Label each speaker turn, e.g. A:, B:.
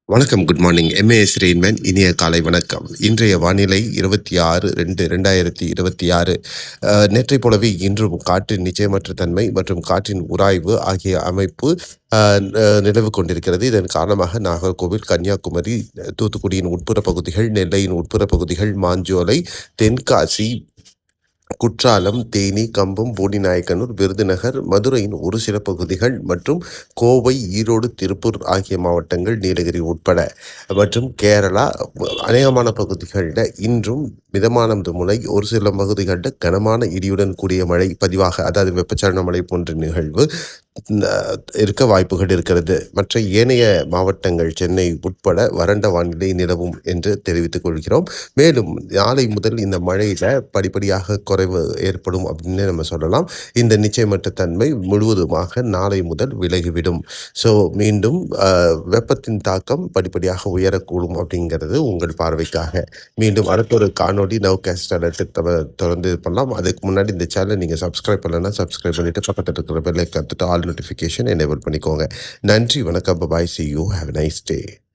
A: வணக்கம். Good morning. MAS Rainman. இனிய காலை வணக்கம். இன்றைய வானிலை 26/2/2026. நேற்றைப் போலவே இன்றும் காற்றின் நிச்சயமற்ற தன்மை மற்றும் காற்றின் உராய்வு ஆகிய அமைப்பு நிலவு கொண்டிருக்கிறது. இதன் காரணமாக நாகர்கோவில், கன்னியாகுமரி, தூத்துக்குடியின் உட்புற பகுதிகள், நெல்லையின் உட்புற பகுதிகள், மாஞ்சோலை, தென்காசி, குற்றாலம், தேனி, கம்பம், போடிநாயக்கனூர், விருதுநகர், மதுரையின் ஒரு சில பகுதிகள் மற்றும் கோவை, ஈரோடு, திருப்பூர் ஆகிய மாவட்டங்கள், நீலகிரி உட்பட மற்றும் கேரளா அநேகமான பகுதிகளில் இன்றும் மிதமானது முதல் ஒரு சில பகுதிகளில் கனமான இடியுடன் கூடிய மழை பதிவாக, அதாவது வெப்பச்சலன மழை போன்ற நிகழ்வு இருக்க வாய்ப்புகள் இருக்கிறது. மற்ற ஏனைய மாவட்டங்கள், சென்னை உட்பட வறண்ட வானிலை நிலவும் என்று தெரிவித்துக் கொள்கிறோம். மேலும் நாளை முதல் இந்த மழையில படிப்படியாக குறைவு ஏற்படும் அப்படின்னு நம்ம சொல்லலாம். இந்த நிச்சயமற்ற தன்மை முழுவதுமாக நாளை முதல் விலகிவிடும். ஸோ மீண்டும் வெப்பத்தின் தாக்கம் படிப்படியாக உயரக்கூடும் அப்படிங்கிறது உங்கள் பார்வைக்காக. மீண்டும் அடுத்த ஒரு காணொலி நவ்காஸ்ட் அலர்ட் தொடர்ந்து இது பண்ணலாம். அதுக்கு முன்னாடி இந்த சேனலை நீங்கள் சப்ஸ்கிரைப் பண்ணலைன்னா சப்ஸ்கிரைப் பண்ணிட்டு பக்கத்தில் இருக்கிற பெல் ஐகான் தொட்டு ஆல் நோட்டிஃபிகேஷன் எனேபிள் பண்ணிக்கோங்க. நன்றி, வணக்கம், பாய், see you, have a nice day.